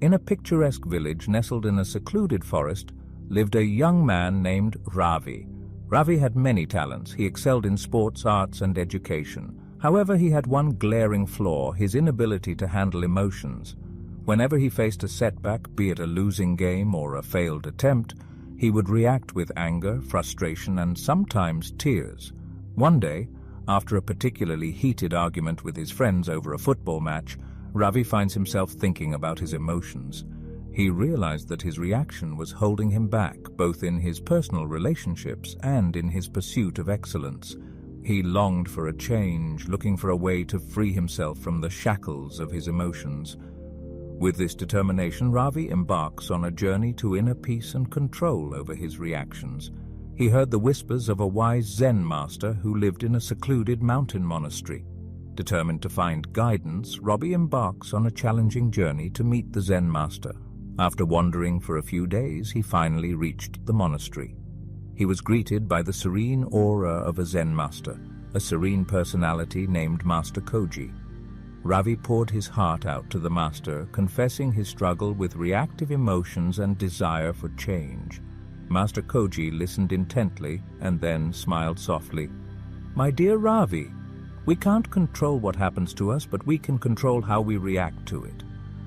In a picturesque village nestled in a secluded forest lived a young man named Ravi. Ravi had many talents. He excelled in sports, arts, and education. However, he had one glaring flaw: his inability to handle emotions. Whenever he faced a setback, be it a losing game or a failed attempt, he would react with anger, frustration, and sometimes tears. One day, after a particularly heated argument with his friends over a football match, Ravi finds himself thinking about his emotions. He realized that his reaction was holding him back, both in his personal relationships and in his pursuit of excellence. He longed for a change, looking for a way to free himself from the shackles of his emotions. With this determination, Ravi embarks on a journey to inner peace and control over his reactions. He heard the whispers of a wise Zen master who lived in a secluded mountain monastery. Determined to find guidance, Ravi embarks on a challenging journey to meet the Zen master. After wandering for a few days, he finally reached the monastery. He was greeted by the serene aura of a Zen master, a serene personality named Master Koji. Ravi poured his heart out to the master, confessing his struggle with reactive emotions and desire for change. Master Koji listened intently and then smiled softly. "My dear Ravi, we can't control what happens to us, but we can control how we react to it.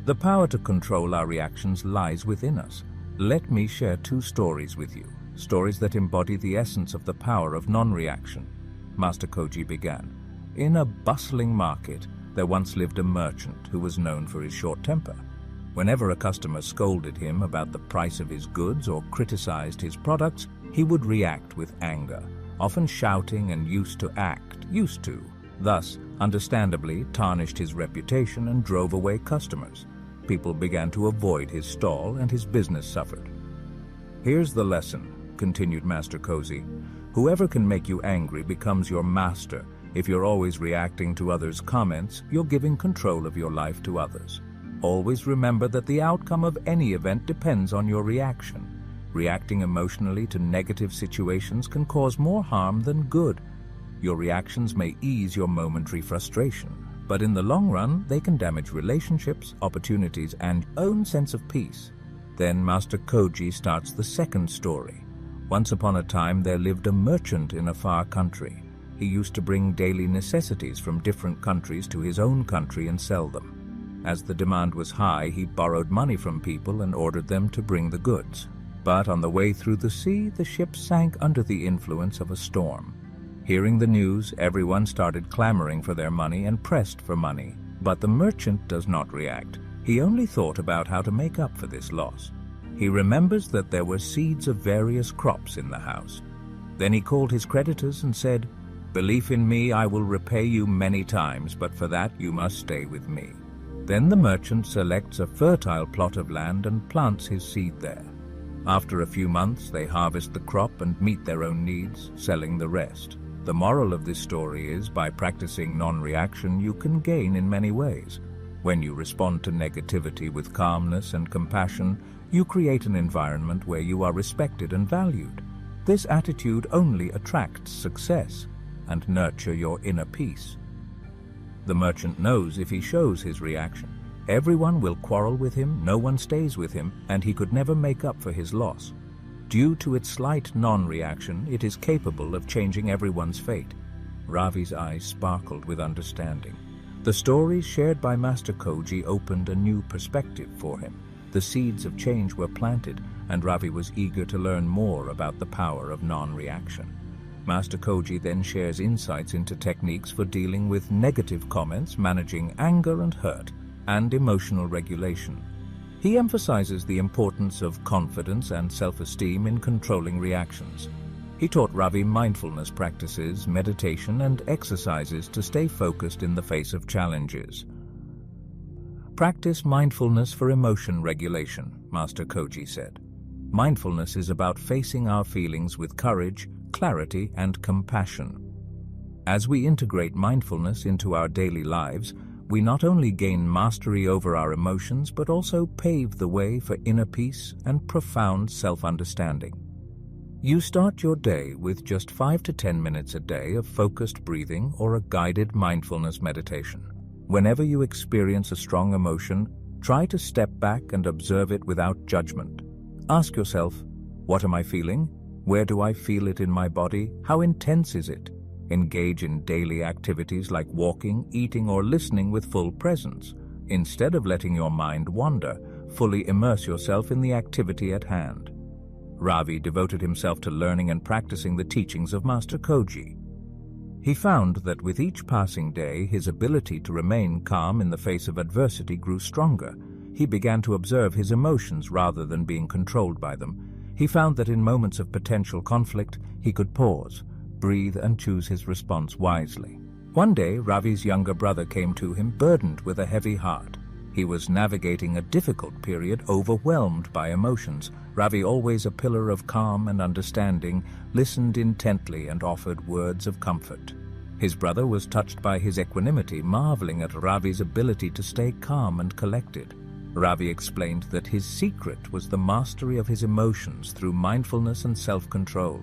The power to control our reactions lies within us. Let me share 2 stories with you, stories that embody the essence of the power of non-reaction." Master Koji began. In a bustling market, there once lived a merchant who was known for his short temper. Whenever a customer scolded him about the price of his goods or criticized his products, he would react with anger, often shouting, and used to, thus, understandably, tarnished his reputation and drove away customers. People began to avoid his stall and his business suffered. "Here's the lesson," continued Master Koji. "Whoever can make you angry becomes your master. If you're always reacting to others' comments, you're giving control of your life to others. Always remember that the outcome of any event depends on your reaction. Reacting emotionally to negative situations can cause more harm than good. Your reactions may ease your momentary frustration, but in the long run, they can damage relationships, opportunities, and your own sense of peace." Then Master Koji starts the second story. Once upon a time, there lived a merchant in a far country. He used to bring daily necessities from different countries to his own country and sell them. As the demand was high, he borrowed money from people and ordered them to bring the goods. But on the way through the sea, the ship sank under the influence of a storm. Hearing the news, everyone started clamoring for their money and pressed for money. But the merchant does not react. He only thought about how to make up for this loss. He remembers that there were seeds of various crops in the house. Then he called his creditors and said, "Believe in me, I will repay you many times, but for that you must stay with me." Then the merchant selects a fertile plot of land and plants his seed there. After a few months, they harvest the crop and meet their own needs, selling the rest. The moral of this story is, by practicing non-reaction, you can gain in many ways. When you respond to negativity with calmness and compassion, you create an environment where you are respected and valued. This attitude only attracts success and nurtures your inner peace. The merchant knows if he shows his reaction, everyone will quarrel with him, no one stays with him, and he could never make up for his loss. Due to its slight non-reaction, it is capable of changing everyone's fate. Ravi's eyes sparkled with understanding. The stories shared by Master Koji opened a new perspective for him. The seeds of change were planted, and Ravi was eager to learn more about the power of non-reaction. Master Koji then shares insights into techniques for dealing with negative comments, managing anger and hurt, and emotional regulation. He emphasizes the importance of confidence and self-esteem in controlling reactions. He taught Ravi mindfulness practices, meditation, and exercises to stay focused in the face of challenges. "Practice mindfulness for emotion regulation," Master Koji said. "Mindfulness is about facing our feelings with courage, clarity, and compassion. As we integrate mindfulness into our daily lives, we not only gain mastery over our emotions, but also pave the way for inner peace and profound self-understanding. You start your day with just 5 to 10 minutes a day of focused breathing or a guided mindfulness meditation. Whenever you experience a strong emotion, Try to step back and observe it without judgment. Ask yourself, what am I feeling? Where do I feel it in my body? How intense is it? Engage in daily activities like walking, eating, or listening with full presence. Instead of letting your mind wander, fully immerse yourself in the activity at hand. Ravi devoted himself to learning and practicing the teachings of Master Koji. He found that with each passing day, his ability to remain calm in the face of adversity grew stronger. He began to observe his emotions rather than being controlled by them. He found that in moments of potential conflict, he could pause, breathe, and choose his response wisely. One day, Ravi's younger brother came to him burdened with a heavy heart. He was navigating a difficult period, overwhelmed by emotions. Ravi, always a pillar of calm and understanding, listened intently and offered words of comfort. His brother was touched by his equanimity, marveling at Ravi's ability to stay calm and collected. Ravi explained that his secret was the mastery of his emotions through mindfulness and self-control.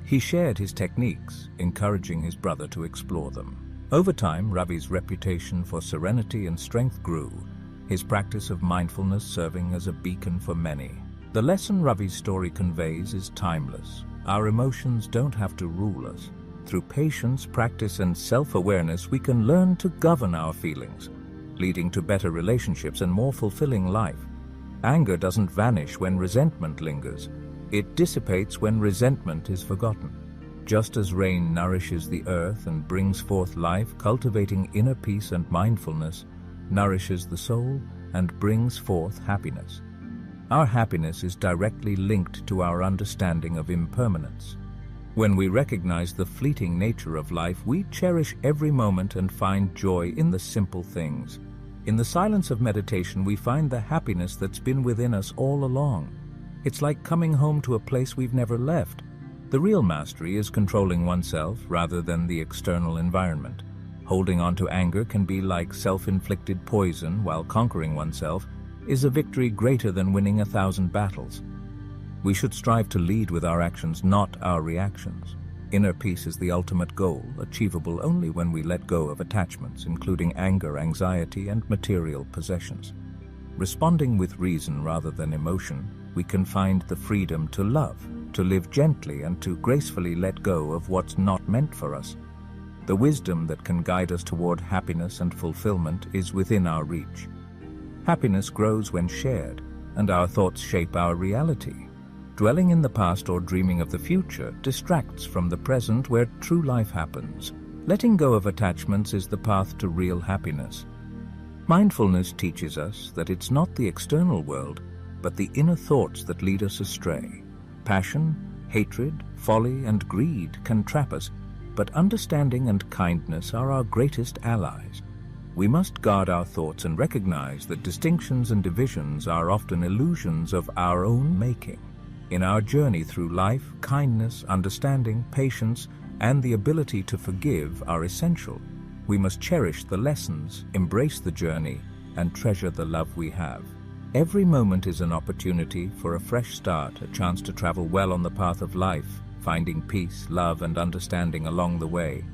He shared his techniques, encouraging his brother to explore them. Over time, Ravi's reputation for serenity and strength grew, his practice of mindfulness serving as a beacon for many. The lesson Ravi's story conveys is timeless. Our emotions don't have to rule us. Through patience, practice, and self-awareness, we can learn to govern our feelings, leading to better relationships and more fulfilling life. Anger doesn't vanish when resentment lingers. It dissipates when resentment is forgotten. Just as rain nourishes the earth and brings forth life, cultivating inner peace and mindfulness nourishes the soul and brings forth happiness. Our happiness is directly linked to our understanding of impermanence. When we recognize the fleeting nature of life, we cherish every moment and find joy in the simple things. In the silence of meditation, we find the happiness that's been within us all along. It's like coming home to a place we've never left. The real mastery is controlling oneself rather than the external environment. Holding on to anger can be like self-inflicted poison, while conquering oneself is a victory greater than winning 1,000 battles. We should strive to lead with our actions, not our reactions. Inner peace is the ultimate goal, achievable only when we let go of attachments, including anger, anxiety, and material possessions. Responding with reason rather than emotion, we can find the freedom to love, to live gently, and to gracefully let go of what's not meant for us. The wisdom that can guide us toward happiness and fulfillment is within our reach. Happiness grows when shared, and our thoughts shape our reality. Dwelling in the past or dreaming of the future distracts from the present where true life happens. Letting go of attachments is the path to real happiness. Mindfulness teaches us that it's not the external world, but the inner thoughts that lead us astray. Passion, hatred, folly, and greed can trap us, but understanding and kindness are our greatest allies. We must guard our thoughts and recognize that distinctions and divisions are often illusions of our own making. In our journey through life, kindness, understanding, patience, and the ability to forgive are essential. We must cherish the lessons, embrace the journey, and treasure the love we have. Every moment is an opportunity for a fresh start, a chance to travel well on the path of life, finding peace, love, and understanding along the way.